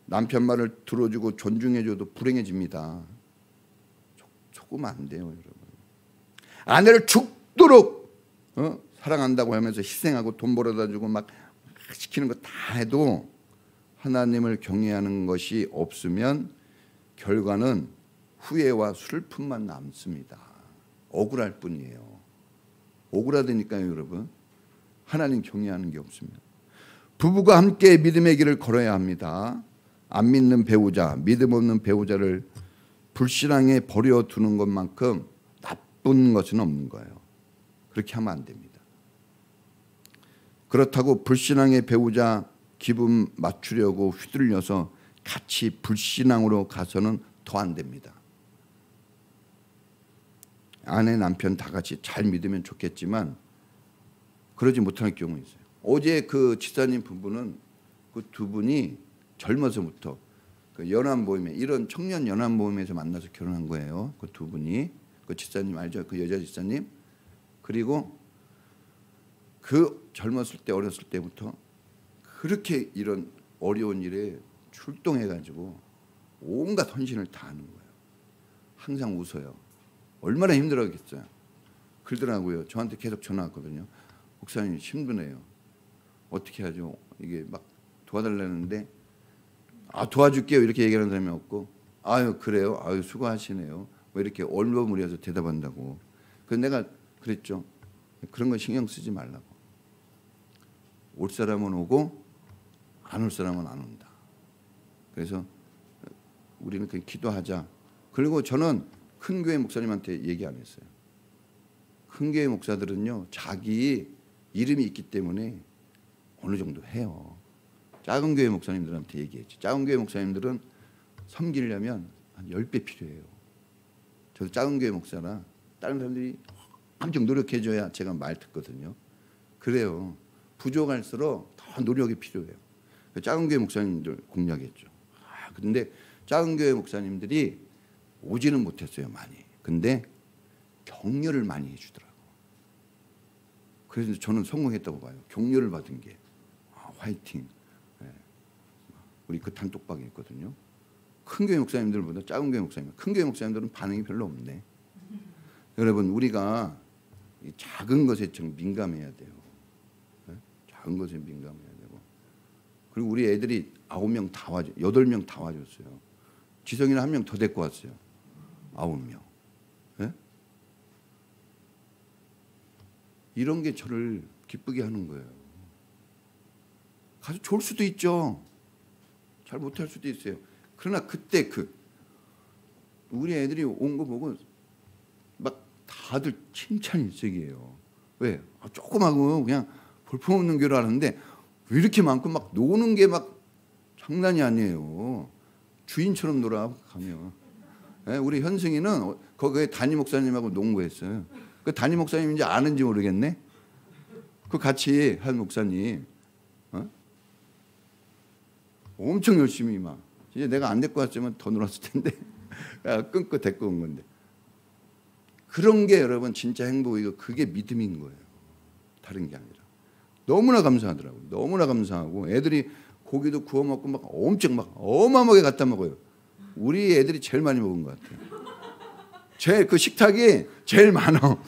남편 말을 들어주고 존중해줘도 불행해집니다. 조금 안 돼요, 여러분. 아내를 죽도록 사랑한다고 하면서 희생하고 돈 벌어다 주고 막 시키는 거 다 해도 하나님을 경외하는 것이 없으면 결과는 후회와 슬픔만 남습니다. 억울할 뿐이에요. 억울하다니까요, 여러분. 하나님 경외하는 게 없습니다. 부부가 함께 믿음의 길을 걸어야 합니다. 안 믿는 배우자, 믿음 없는 배우자를 불신앙에 버려두는 것만큼 나쁜 것은 없는 거예요. 그렇게 하면 안 됩니다. 그렇다고 불신앙의 배우자 기분 맞추려고 휘둘려서 같이 불신앙으로 가서는 더 안 됩니다. 아내 남편 다 같이 잘 믿으면 좋겠지만 그러지 못할 경우 있어요. 어제 그 집사님 부부는 그 두 분이 젊어서부터 그 연합모임에 이런 청년 연합모임에서 만나서 결혼한 거예요. 그 두 분이. 그 집사님 알죠? 그 여자 집사님. 그리고 그 젊었을 때 어렸을 때부터 그렇게 이런 어려운 일에 출동해가지고 온갖 헌신을 다 하는 거예요. 항상 웃어요. 얼마나 힘들었겠어요. 그러더라고요. 저한테 계속 전화 왔거든요. 목사님 힘드네요. 어떻게 하죠? 이게 막 도와달라는데 도와줄게요 이렇게 얘기하는 사람이 없고 아유 그래요? 아유 수고하시네요. 뭐 이렇게 얼버무려서 대답한다고. 그래서 내가 그랬죠. 그런 거 신경 쓰지 말라고. 올 사람은 오고 안 올 사람은 안 온다. 그래서 우리는 그냥 기도하자. 그리고 저는 큰 교회 목사님한테 얘기 안 했어요. 큰 교회 목사들은요 자기 이름이 있기 때문에 어느 정도 해요. 작은 교회 목사님들한테 얘기했지. 작은 교회 목사님들은 섬기려면 한 10배 필요해요. 저도 작은 교회 목사라 다른 사람들이 엄청 노력해줘야 제가 말 듣거든요. 그래요. 부족할수록 더 노력이 필요해요. 작은 교회 목사님들 공략했죠. 근데 작은 교회 목사님들이 오지는 못했어요, 많이. 근데 격려를 많이 해주더라고. 그래서 저는 성공했다고 봐요. 격려를 받은 게. 화이팅. 네. 우리 그 단톡방에 있거든요. 큰 교회 목사님들보다 작은 교회 목사님. 큰 교회 목사님들은 반응이 별로 없네. 여러분 우리가 작은 것에 좀 민감해야 돼요. 네? 작은 것에 민감해야 되고. 그리고 우리 애들이 9명 다 와줘, 8명 다 와줬어요. 지성이는 1명 더 데리고 왔어요. 9명. 네? 이런 게 저를 기쁘게 하는 거예요. 가서 좋을 수도 있죠. 잘 못할 수도 있어요. 그러나 그때 우리 애들이 온 거 보고 다들 칭찬일색이에요. 왜? 조그마고 그냥 볼품없는 교회를 하는데 왜 이렇게 많고 막 노는 게 막 장난이 아니에요. 주인처럼 놀아가면. 우리 현승이는 거기에 담임 목사님하고 농구했어요. 그 담임 목사님인지 아는지 모르겠네. 그 같이 한 목사님 엄청 열심히 막 이제 내가 안 데리고 왔으면 더 놀았을 텐데 끊고 데리고 온 건데 그런 게 여러분 진짜 행복이고 그게 믿음인 거예요. 다른 게 아니라 너무나 감사하더라고요. 너무나 감사하고 애들이 고기도 구워 먹고 막 엄청 막 어마어마하게 갖다 먹어요. 우리 애들이 제일 많이 먹은 것 같아요. 제 그 식탁이 제일 많어.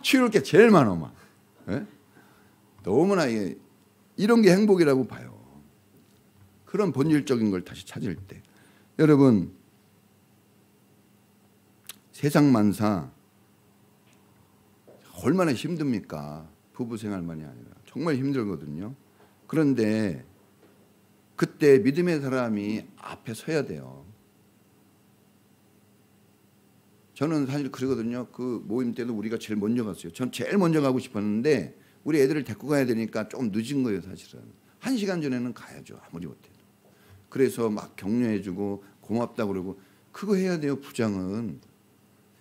치울 게 제일 많어 막. 너무나 이런 게 행복이라고 봐요. 그런 본질적인 걸 다시 찾을 때 여러분 세상 만사 얼마나 힘듭니까? 부부 생활만이 아니라 정말 힘들거든요. 그런데 그때 믿음의 사람이 앞에 서야 돼요. 저는 사실 그러거든요. 그 모임 때도 우리가 제일 먼저 갔어요. 전 제일 먼저 가고 싶었는데 우리 애들을 데리고 가야 되니까 조금 늦은 거예요. 사실은 1시간 전에는 가야죠. 아무리 못해도. 그래서 막 격려해주고 고맙다고 그러고 그거 해야 돼요. 부장은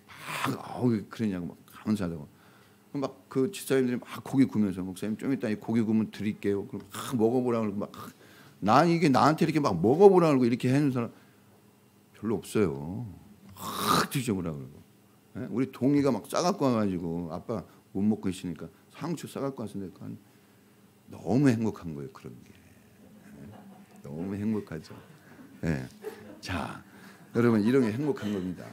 막 그러냐고 막 감사하다고 막 그 집사님들이 막 고기 구우면서 목사님 좀 이따 이 고기 구우면 드릴게요. 그럼 막 먹어보라 그러고 막 난 이게 나한테 이렇게 막 먹어보라 그러고 이렇게 해주는 사람 별로 없어요. 막 드셔보라 그러고 우리 동이가 막 싸갖고 와가지고 아빠 못 먹고 있으니까 상추 싸갖고 왔으니까 너무 행복한 거예요. 그런 게 너무 행복하죠. 자, 여러분 이런 게 행복한 겁니다.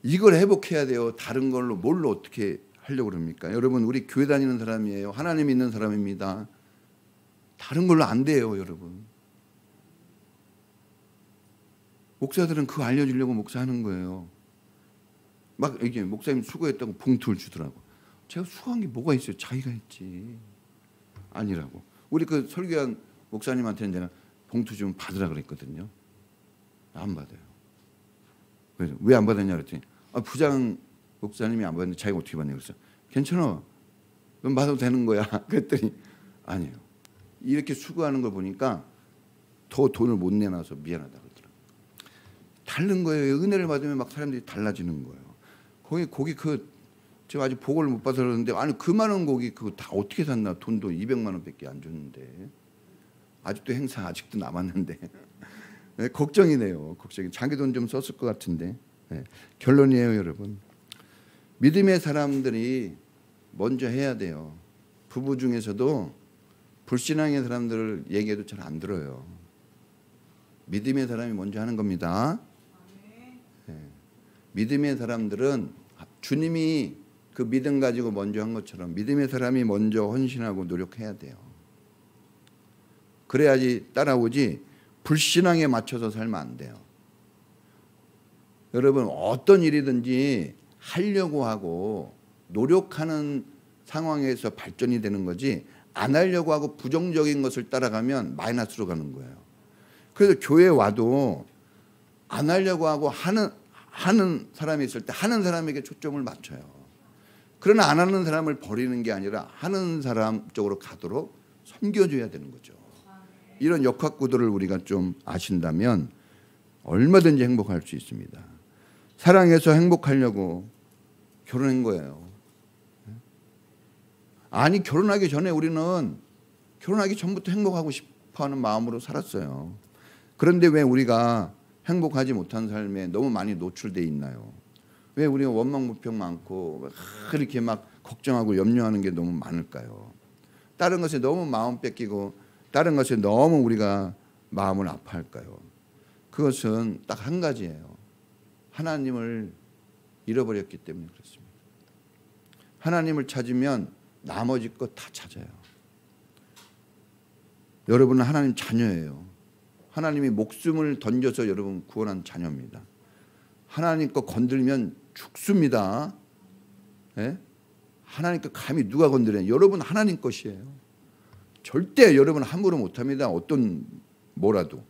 이걸 회복해야 돼요. 다른 걸로 뭘로 어떻게 하려고 그럽니까? 여러분 우리 교회 다니는 사람이에요. 하나님 있는 사람입니다. 다른 걸로 안 돼요. 여러분 목사들은 그거 알려주려고 목사하는 거예요. 막 이게 목사님 수고했다고 봉투를 주더라고. 제가 수고한 게 뭐가 있어요? 자기가 했지. 아니라고. 우리 그 설교한 목사님한테는 내가 봉투 좀 받으라 그랬거든요. 안 받아요. 그래서 왜 안 받았냐 그랬더니 부장 목사님이 안 받았는데 자기가 어떻게 받냐 그랬어. 괜찮아. 넌 받아도 되는 거야. 그랬더니 아니에요. 이렇게 수고하는 걸 보니까 더 돈을 못 내놔서 미안하다 그러더라고요. 다른 거예요. 은혜를 받으면 막 사람들이 달라지는 거예요. 거기 제가 아직 보고를 못 받아서 그러는데 아니 그 많은 고기 그거 다 어떻게 샀나. 돈도 200만 원밖에 안 줬는데 아직도 행사 아직도 남았는데 걱정이네요. 걱정이. 자기 돈 좀 썼을 것 같은데. 결론이에요 여러분. 믿음의 사람들이 먼저 해야 돼요. 부부 중에서도 불신앙의 사람들을 얘기해도 잘 안 들어요. 믿음의 사람이 먼저 하는 겁니다. 믿음의 사람들은 주님이 그 믿음 가지고 먼저 한 것처럼 믿음의 사람이 먼저 헌신하고 노력해야 돼요. 그래야지 따라오지 불신앙에 맞춰서 살면 안 돼요. 여러분 어떤 일이든지 하려고 하고 노력하는 상황에서 발전이 되는 거지 안 하려고 하고 부정적인 것을 따라가면 마이너스로 가는 거예요. 그래서 교회에 와도 안 하려고 하고 하는 사람이 있을 때 하는 사람에게 초점을 맞춰요. 그러나 안 하는 사람을 버리는 게 아니라 하는 사람 쪽으로 가도록 섬겨줘야 되는 거죠. 이런 역학구도를 우리가 좀 아신다면 얼마든지 행복할 수 있습니다. 사랑해서 행복하려고 결혼한 거예요. 아니 결혼하기 전에 우리는 결혼하기 전부터 행복하고 싶어하는 마음으로 살았어요. 그런데 왜 우리가 행복하지 못한 삶에 너무 많이 노출돼 있나요? 왜 우리가 원망불평 많고 그렇게 막 걱정하고 염려하는 게 너무 많을까요? 다른 것에 너무 마음 뺏기고 다른 것에 너무 우리가 마음을 아파할까요? 그것은 딱 한 가지예요. 하나님을 잃어버렸기 때문에 그렇습니다. 하나님을 찾으면 나머지 것 다 찾아요. 여러분은 하나님 자녀예요. 하나님이 목숨을 던져서 여러분 구원한 자녀입니다. 하나님 거 건들면 죽습니다. 예? 하나님 거 감히 누가 건드려요? 여러분 하나님 것이에요. 절대 여러분 함부로 못합니다. 어떤 뭐라도.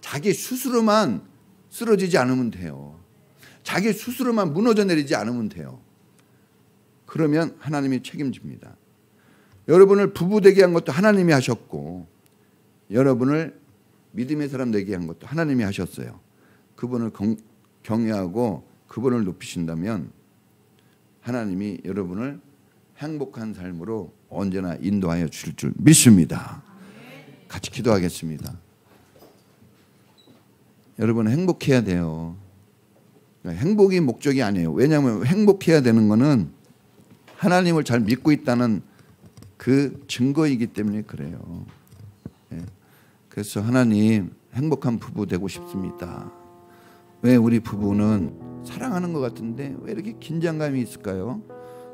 자기 스스로만 쓰러지지 않으면 돼요. 자기 스스로만 무너져 내리지 않으면 돼요. 그러면 하나님이 책임집니다. 여러분을 부부 되게 한 것도 하나님이 하셨고 여러분을 믿음의 사람 되게 한 것도 하나님이 하셨어요. 그분을 경외하고 그분을 높이신다면 하나님이 여러분을 행복한 삶으로 언제나 인도하여 주실 줄 믿습니다. 같이 기도하겠습니다. 여러분 행복해야 돼요. 행복이 목적이 아니에요. 왜냐하면 행복해야 되는 것은 하나님을 잘 믿고 있다는 그 증거이기 때문에 그래요. 그래서 하나님 행복한 부부 되고 싶습니다. 왜 우리 부부는 사랑하는 것 같은데 왜 이렇게 긴장감이 있을까요?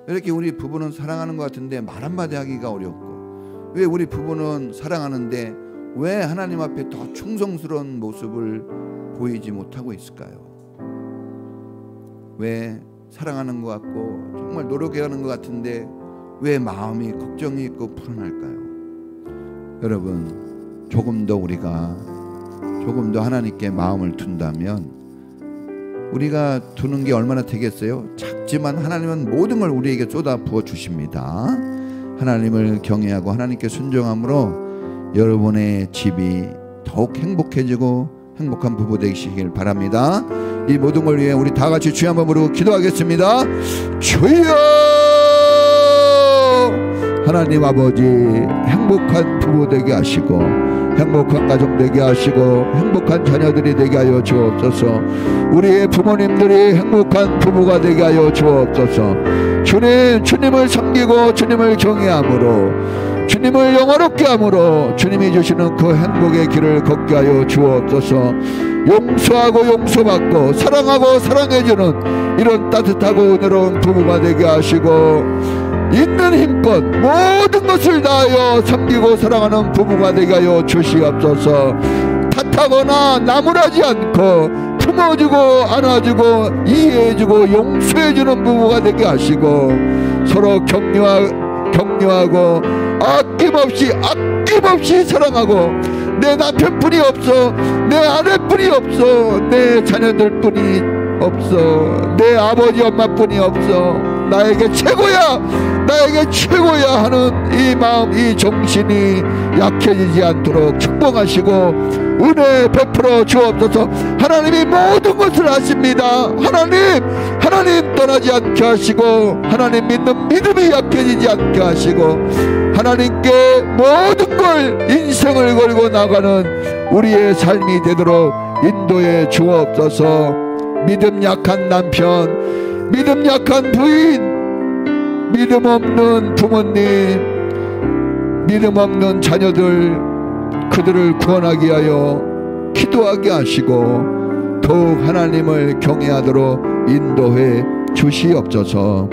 왜 이렇게 우리 부부는 사랑하는 것 같은데 말 한마디 하기가 어렵고 왜 우리 부부는 사랑하는데 왜 하나님 앞에 더 충성스러운 모습을 보이지 못하고 있을까요? 왜 사랑하는 것 같고 정말 노력해하는 것 같은데 왜 마음이 걱정이 있고 불안할까요? 여러분 조금 더 우리가 조금 더 하나님께 마음을 둔다면 우리가 두는 게 얼마나 되겠어요? 작지만 하나님은 모든 걸 우리에게 쏟아 부어 주십니다. 하나님을 경외하고 하나님께 순종함으로 여러분의 집이 더욱 행복해지고 행복한 부부 되시길 바랍니다. 이 모든 걸 위해 우리 다 같이 주여 한번 부르고 기도하겠습니다. 주여! 하나님 아버지 행복한 부부 되게 하시고 행복한 가정 되게 하시고 행복한 자녀들이 되게 하여 주옵소서. 우리의 부모님들이 행복한 부부가 되게 하여 주옵소서. 주님을 섬기고 주님을 경외함으로 주님을 영화롭게 함으로 주님이 주시는 그 행복의 길을 걷게 하여 주옵소서. 용서하고 용서받고 사랑하고 사랑해주는 이런 따뜻하고 은혜로운 부부가 되게 하시고 있는 힘껏 모든 것을 다하여 섬기고 사랑하는 부부가 되게 하여 주시옵소서. 탓하거나 나무라지 않고 품어주고 안아주고 이해해주고 용서해주는 부부가 되게 하시고 서로 격려하고 아낌없이 사랑하고 내 남편뿐이 없어 내 아내뿐이 없어 내 자녀들뿐이 없어 내 아버지 엄마뿐이 없어 나에게 최고야 하는 이 마음 이 정신이 약해지지 않도록 축복하시고 은혜 베풀어 주옵소서. 하나님이 모든 것을 아십니다. 하나님 떠나지 않게 하시고 하나님 믿는 믿음이 약해지지 않게 하시고 하나님께 모든 걸 인생을 걸고 나가는 우리의 삶이 되도록 인도해 주옵소서. 믿음 약한 남편, 믿음 약한 부인, 믿음 없는 부모님, 믿음 없는 자녀들, 그들을 구원하게 하여 기도하게 하시고 더욱 하나님을 경외하도록 인도해 주시옵소서.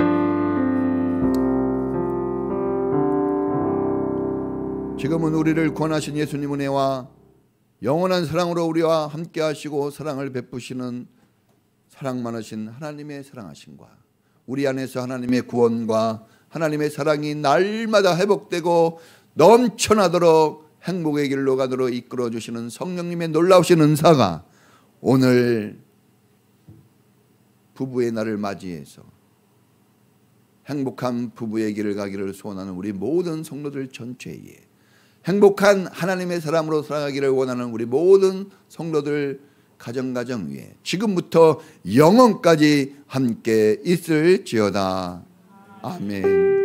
지금은 우리를 구원하신 예수님 은혜와 영원한 사랑으로 우리와 함께 하시고 사랑을 베푸시는 사랑 많으신 하나님의 사랑하심과 우리 안에서 하나님의 구원과 하나님의 사랑이 날마다 회복되고 넘쳐나도록 행복의 길로 가도록 이끌어 주시는 성령님의 놀라우신 은사가 오늘 부부의 날을 맞이해서 행복한 부부의 길을 가기를 소원하는 우리 모든 성도들 전체에 행복한 하나님의 사람으로 살아가기를 원하는 우리 모든 성도들 가정 위에 지금부터 영원까지 함께 있을지어다. 아멘.